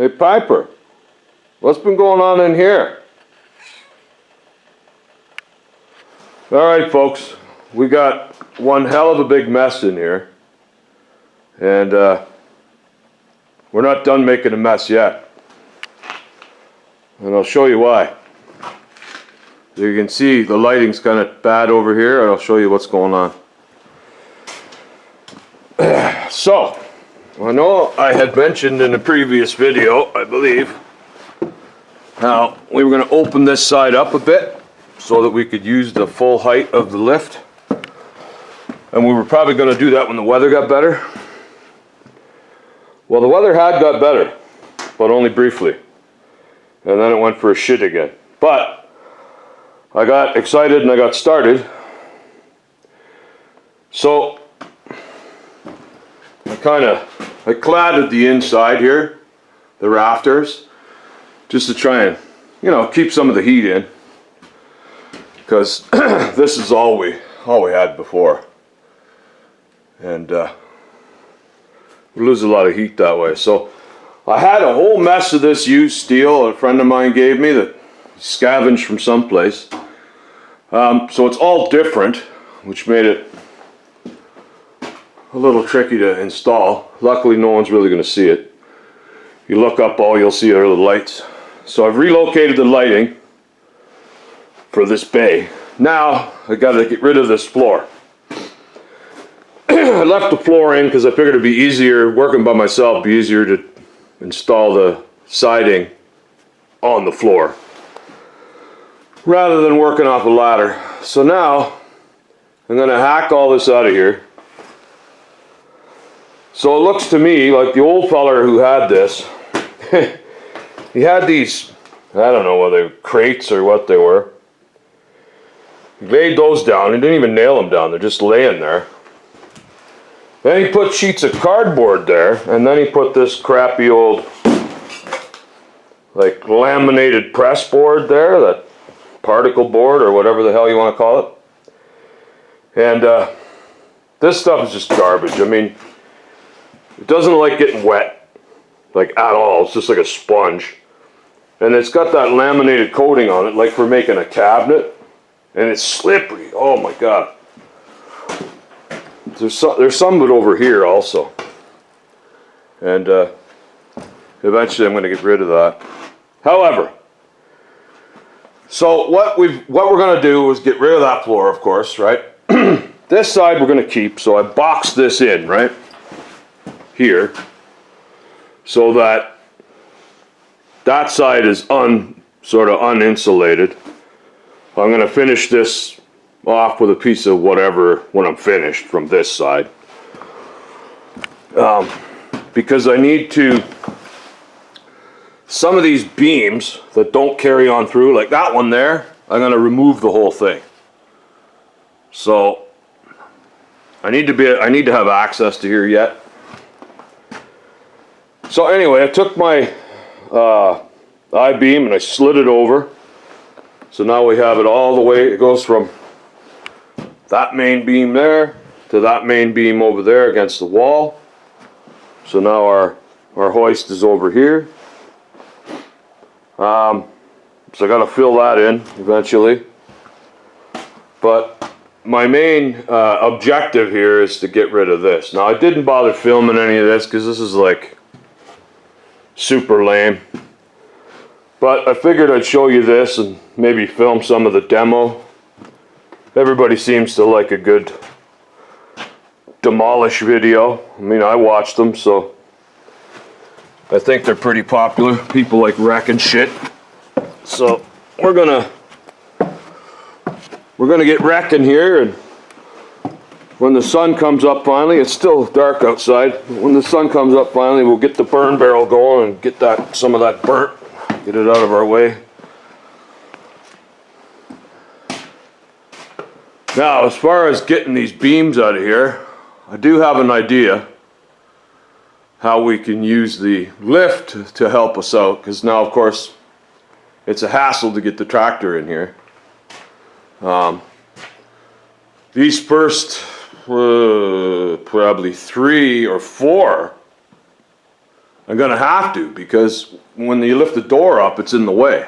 Hey Piper, what's been going on in here? Alright folks, we got one hell of a big mess in here. And we're not done making a mess yet. And I'll show you why. You can see the lighting's kind of bad over here, and I'll show you what's going on. So, I know I had mentioned in a previous video, I believe, how we were going to open this side up a bit so that we could use the full height of the lift. And we were probably going to do that when the weather got better. Well, the weather had got better, but only briefly. And then it went for a shit again. But I got excited and I got started. So I cladded the inside here, the rafters, just to try and, keep some of the heat in. Because this is all we had before. And we lose a lot of heat that way. So I had a whole mess of this used steel a friend of mine gave me that scavenged from someplace. So it's all different, which made it a little tricky to install. Luckily no one's really going to see it. You look up, all you'll see are the lights. So I've relocated the lighting for this bay. Now I got to get rid of this floor. I left the floor in because I figured it'd be easier, working by myself, be easier to install the siding on the floor rather than working off a ladder. So now I'm going to hack all this out of here. So it looks to me like the old feller who had this, he had these, I don't know whether they were crates or what they were. He laid those down. He didn't even nail them down. They're just laying there. Then he put sheets of cardboard there, and then he put this crappy old, like, laminated press board there, that particle board or whatever the hell you want to call it. And this stuff is just garbage. I mean, it doesn't like getting wet, like at all. It's just like a sponge. And it's got that laminated coating on it, like for making a cabinet. And it's slippery. Oh my God. There's some of it over here also. And eventually I'm going to get rid of that. However, so what we're going to do is get rid of that floor, of course, right? This side we're going to keep. So I boxed this in, right? Here. So that side is sort of uninsulated. I'm going to finish this off with a piece of whatever when I'm finished from this side. Because I need to, some of these beams that don't carry on through, like that one there, I'm going to remove the whole thing. So I need to have access to here yet. So anyway, I took my I-beam and I slid it over. So now we have it all the way, it goes from that main beam there to that main beam over there against the wall. So now our hoist is over here. So I got to fill that in eventually. But my main objective here is to get rid of this. Now I didn't bother filming any of this because this is like super lame. But I figured I'd show you this and maybe film some of the demo. Everybody seems to like a good demolish video. I mean, I watched them, so I think they're pretty popular. People like wrecking shit. So we're gonna get wrecking here, and when the sun comes up finally, it's still dark outside. When the sun comes up finally, we'll get the burn barrel going and get some of that burnt, get it out of our way. Now, as far as getting these beams out of here, I do have an idea how we can use the lift to help us out, because now, of course, it's a hassle to get the tractor in here. These first probably 3 or 4, I'm gonna have to, because when you lift the door up, it's in the way.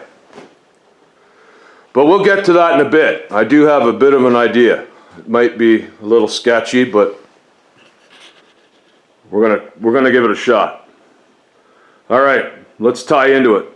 But we'll get to that in a bit. I do have a bit of an idea. It might be a little sketchy, but we're gonna give it a shot. All right, let's tie into it.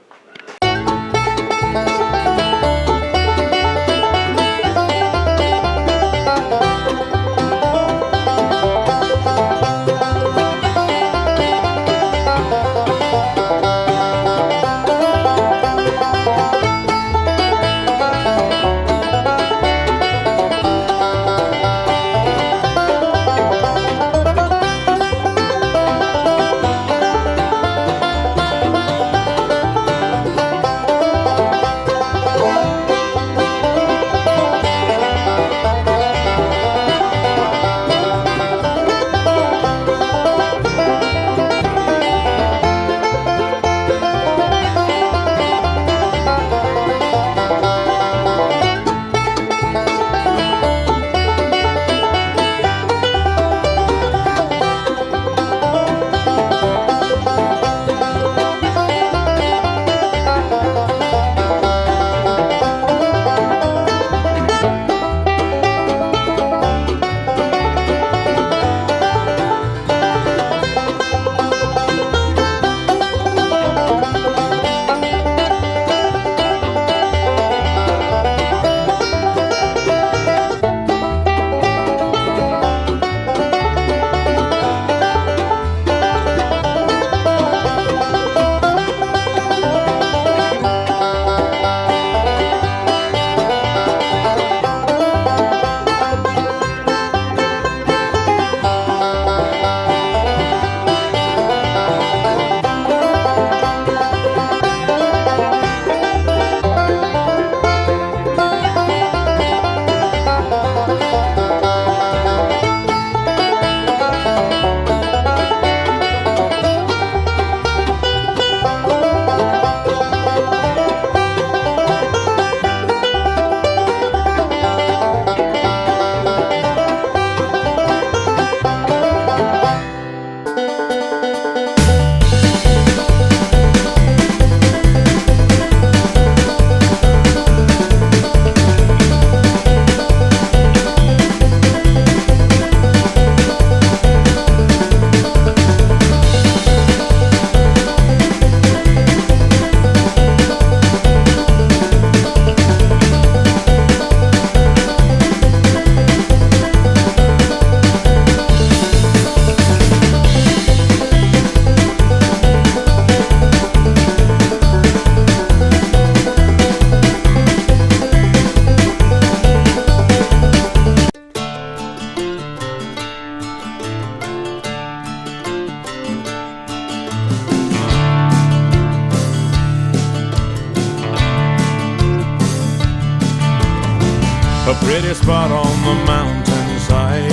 A pretty spot on the mountainside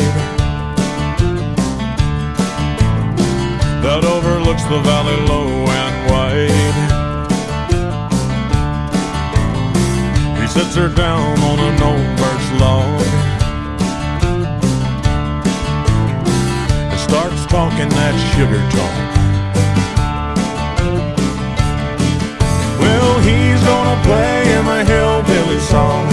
that overlooks the valley low and wide. He sits her down on an old birch log and starts talking that sugar talk. Well, he's gonna play him a hillbilly song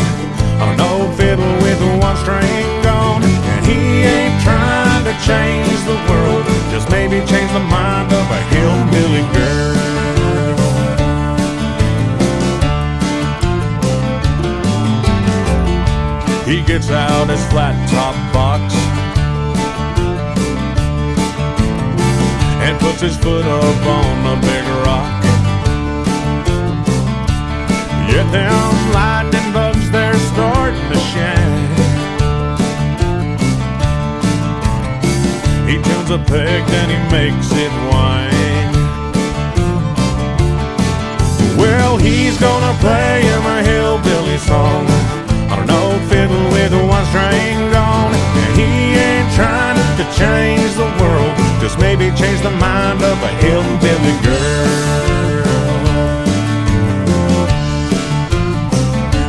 on an old fiddle with one string gone. And he ain't trying to change the world, just maybe change the mind of a hillbilly girl. He gets out his flat top box and puts his foot up on a big rock. Yet them lightning bugs, they're starting to shine. He tunes a peg, then he makes it whine. Well, he's gonna play him a hillbilly song on an old fiddle with one string gone. And he ain't trying to change the world, just maybe change the mind of a hillbilly girl.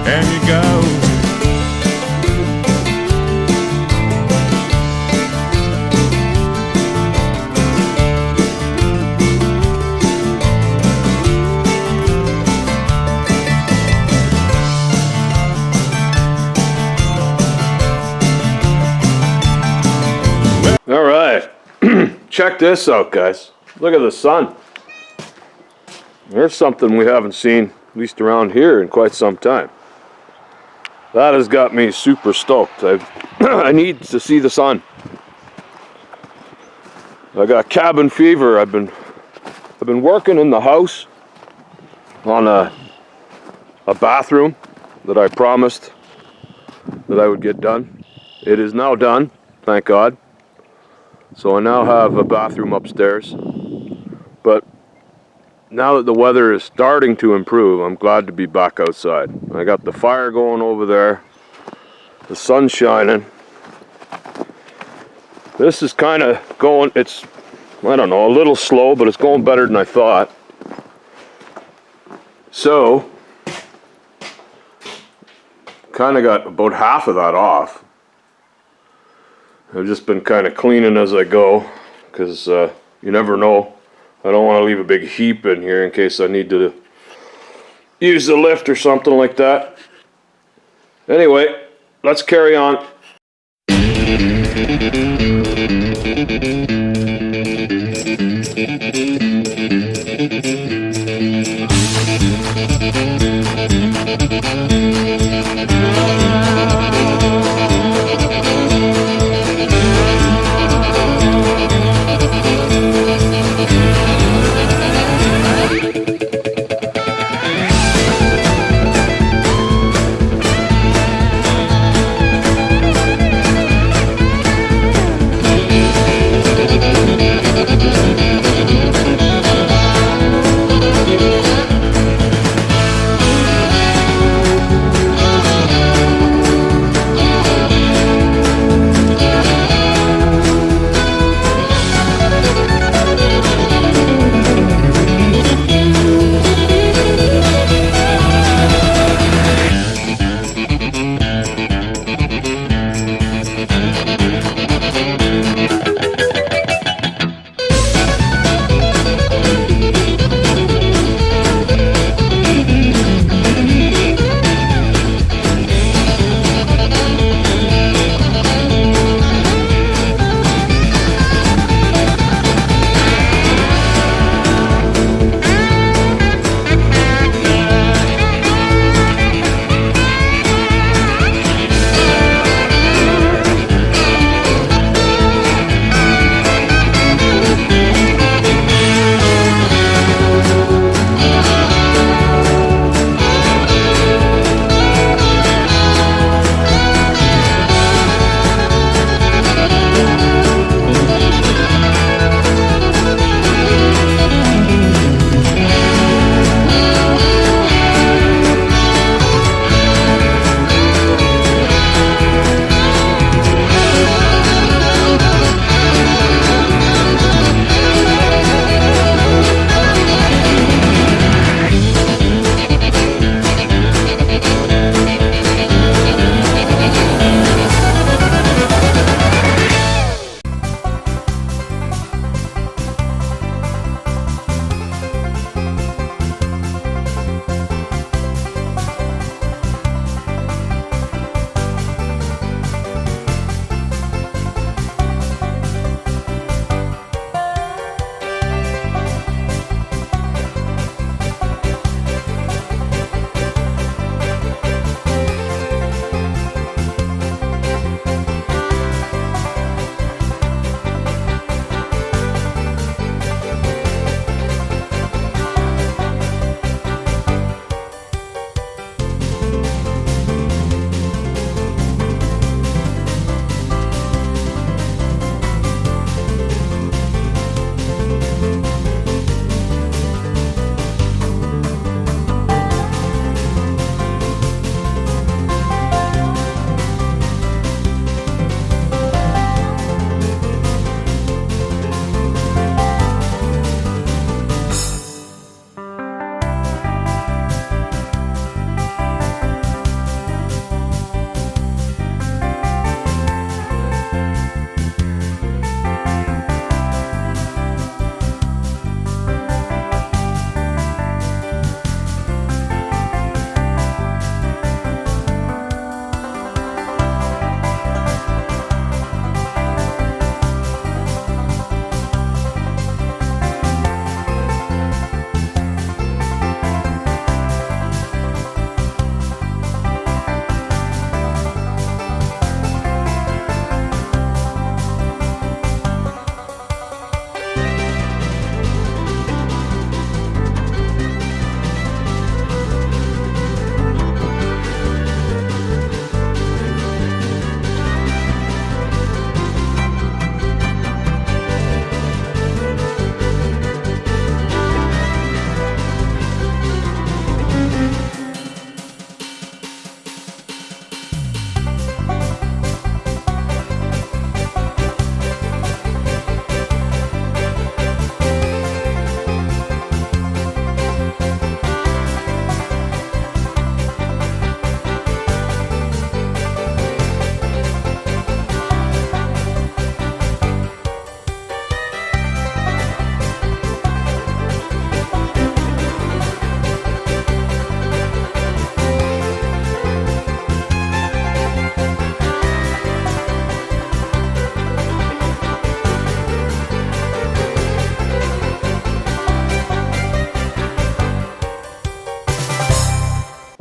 And he goes, check this out, guys. Look at the sun. There's something we haven't seen, at least around here, in quite some time. That has got me super stoked. I need to see the sun. I got cabin fever. I've been working in the house on a bathroom that I promised that I would get done. It is now done, thank God. So I now have a bathroom upstairs. But now that the weather is starting to improve, I'm glad to be back outside. I got the fire going over there. The sun's shining. This is kind of going, it's, I don't know, a little slow, but it's going better than I thought. So, kind of got about half of that off. I've just been kind of cleaning as I go, because you never know. I don't want to leave a big heap in here in case I need to use the lift or something like that. Anyway, let's carry on.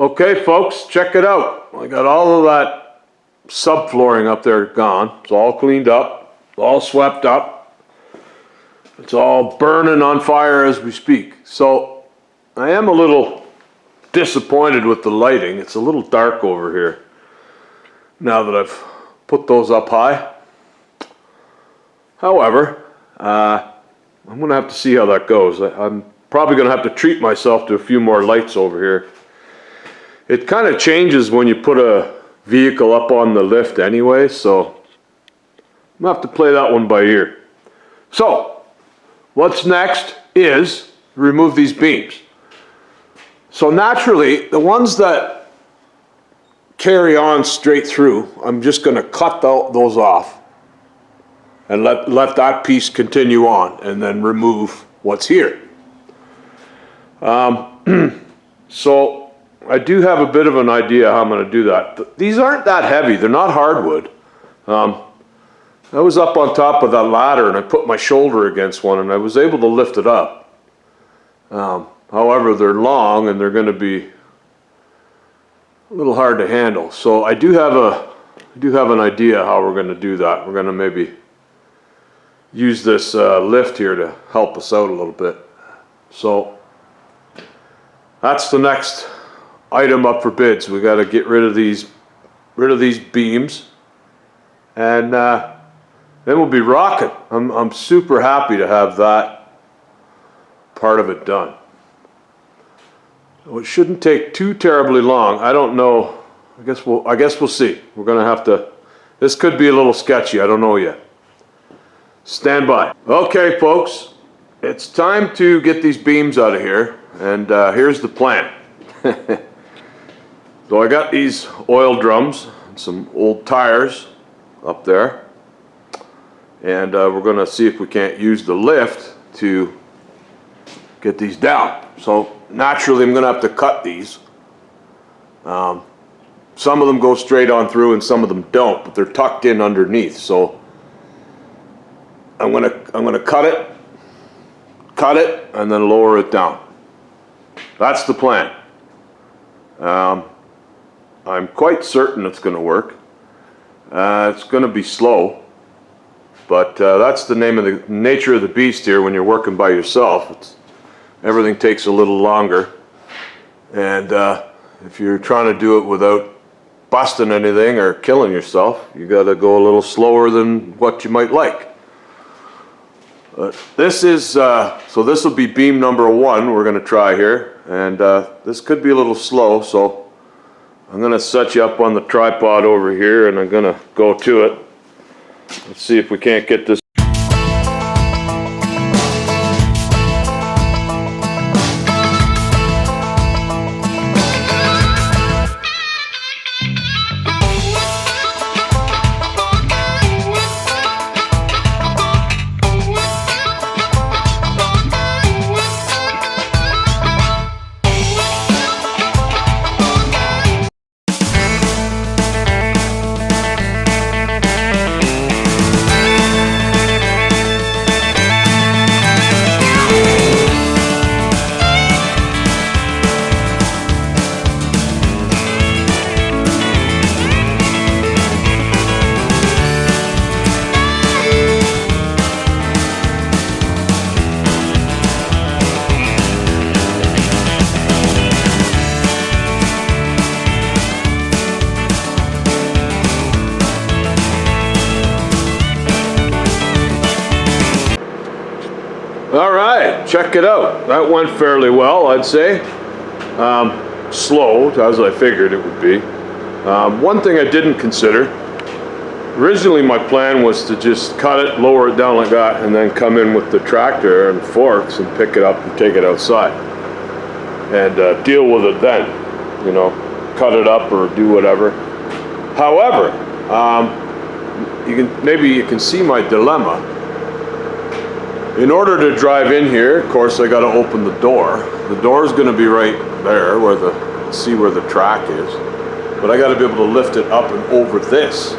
Okay, folks, check it out. I got all of that subflooring up there gone. It's all cleaned up, all swept up. It's all burning on fire as we speak. So I am a little disappointed with the lighting. It's a little dark over here now that I've put those up high. However, I'm going to have to see how that goes. I'm probably going to have to treat myself to a few more lights over here. It kind of changes when you put a vehicle up on the lift anyway, so I'm going to have to play that one by ear. So, what's next is remove these beams. So naturally, the ones that carry on straight through, I'm just going to cut those off and let that piece continue on, and then remove what's here. So I do have a bit of an idea how I'm going to do that. These aren't that heavy. They're not hardwood. I was up on top of that ladder and I put my shoulder against one and I was able to lift it up. However, they're long and they're going to be a little hard to handle. So I do have an idea how we're going to do that. We're going to maybe use this lift here to help us out a little bit. So that's the next item up for bids. We got to get rid of these beams, and then we'll be rocking. I'm super happy to have that part of it done. So it shouldn't take too terribly long. I don't know. I guess we'll see. We're gonna have to. This could be a little sketchy. I don't know yet. Stand by. Okay, folks. It's time to get these beams out of here, and here's the plan. So I got these oil drums and some old tires up there, and we're going to see if we can't use the lift to get these down. So naturally I'm going to have to cut these. Some of them go straight on through and some of them don't, but they're tucked in underneath. So I'm going to cut it and then lower it down. That's the plan. I'm quite certain it's going to work. It's going to be slow, but that's the nature of the beast here when you're working by yourself. Everything takes a little longer, and if you're trying to do it without busting anything or killing yourself, you got to go a little slower than what you might like. This is so this will be beam number 1 we're going to try here, and this could be a little slow, so I'm going to set you up on the tripod over here and I'm going to go to it. Let's see if we can't get this. All right, check it out. That went fairly well, I'd say. Slow, as I figured it would be. One thing I didn't consider, originally my plan was to just cut it, lower it down like that, and then come in with the tractor and forks and pick it up and take it outside. And deal with it then, you know, cut it up or do whatever. However, maybe you can see my dilemma. In order to drive in here, of course, I got to open the door. The door is going to be right there, see where the track is. But I got to be able to lift it up and over this.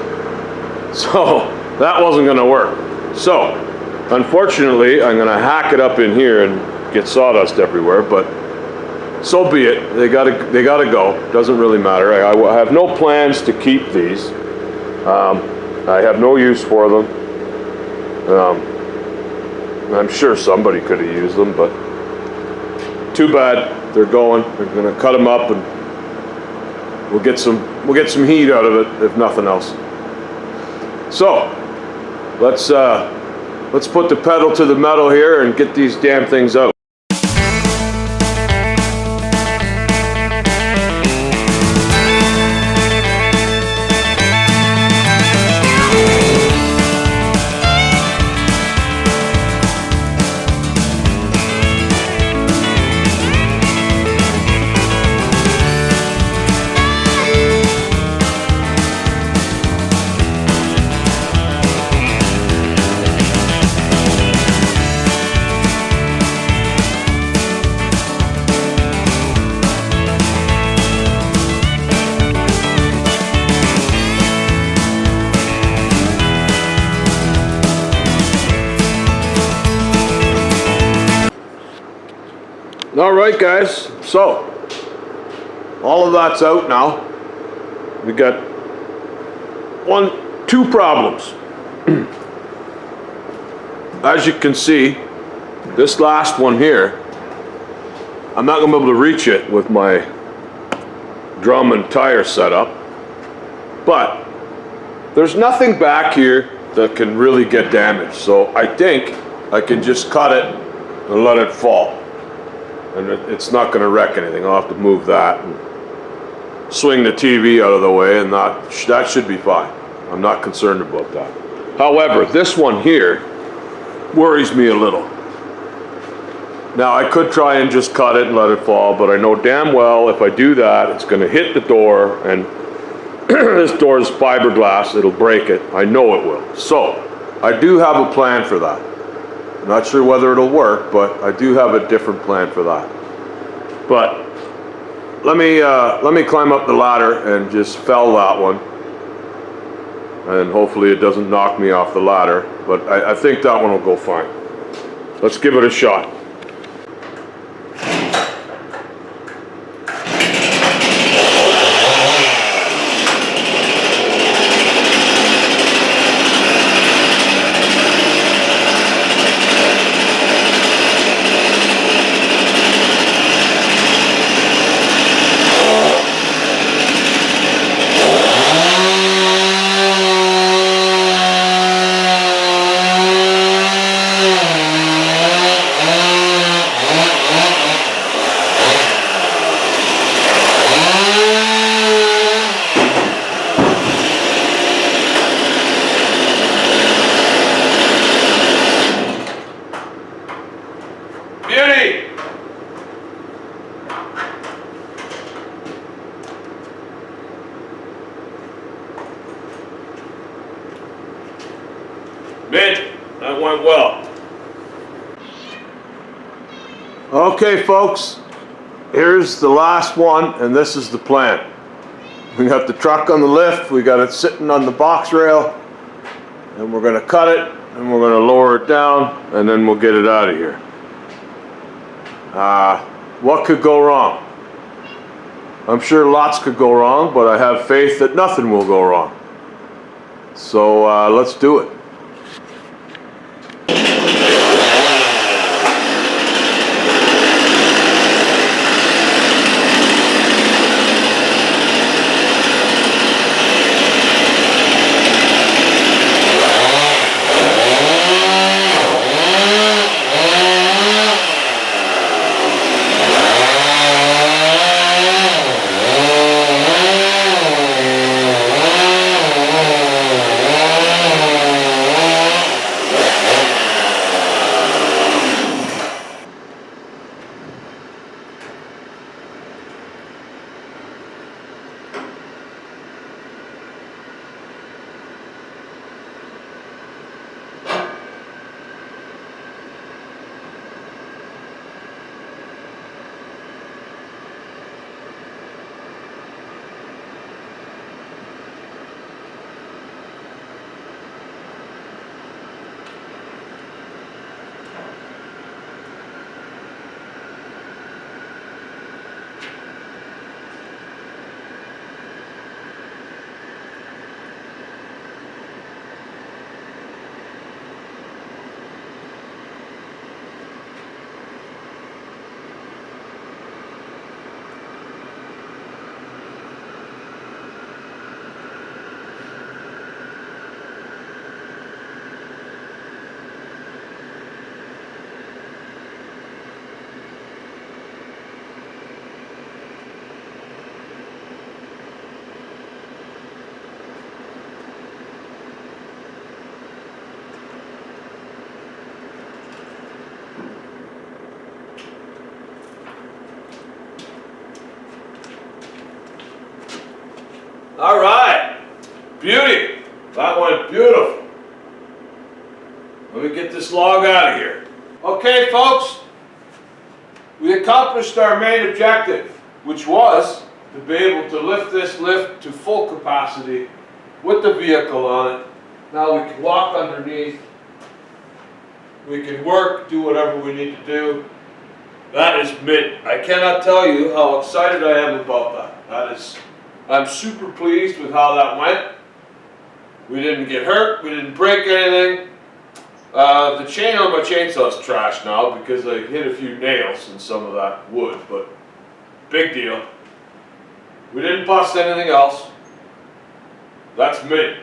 So that wasn't going to work. So unfortunately, I'm going to hack it up in here and get sawdust everywhere. But so be it. They gotta go. Doesn't really matter. I have no plans to keep these. I have no use for them. I'm sure somebody could have used them, but too bad. They're going. They're gonna cut them up, and we'll get some heat out of it, if nothing else. So let's put the pedal to the metal here and get these damn things out. All right, guys, so all of that's out now. We got two problems. As you can see, this last one here, I'm not gonna be able to reach it with my drum and tire setup, but there's nothing back here that can really get damaged. So I think I can just cut it and let it fall. And it's not going to wreck anything. I'll have to move that and swing the TV out of the way, and that should be fine. I'm not concerned about that. However, this one here worries me a little. Now, I could try and just cut it and let it fall, but I know damn well if I do that, it's going to hit the door, and this door is fiberglass. It'll break it. I know it will. So I do have a plan for that. I'm not sure whether it'll work, but I do have a different plan for that. But let me climb up the ladder and just fell that one, and hopefully it doesn't knock me off the ladder. But I think that one will go fine. Let's give it a shot. Beauty! Mint, that went well. Okay, folks, here's the last one, and this is the plan. We got the truck on the lift, we got it sitting on the box rail, and we're gonna cut it, and we're gonna lower it down, and then we'll get it out of here. What could go wrong? I'm sure lots could go wrong, but I have faith that nothing will go wrong. So let's do it. All right, beauty. That went beautiful. Let me get this log out of here. Okay, folks, we accomplished our main objective, which was to be able to lift this lift to full capacity with the vehicle on it. Now we can walk underneath. We can work, do whatever we need to do. That is mint. I cannot tell you how excited I am about that. I'm super pleased with how that went. We didn't get hurt, we didn't break anything. The chain on my chainsaw is trash now because I hit a few nails in some of that wood, but big deal. We didn't bust anything else. That's mint.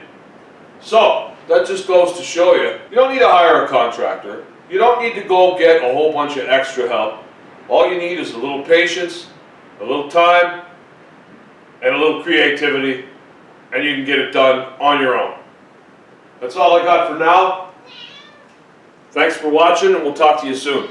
So, that just goes to show you, you don't need to hire a contractor. You don't need to go get a whole bunch of extra help. All you need is a little patience, a little time, and a little creativity, and you can get it done on your own. That's all I got for now. Thanks for watching, and we'll talk to you soon.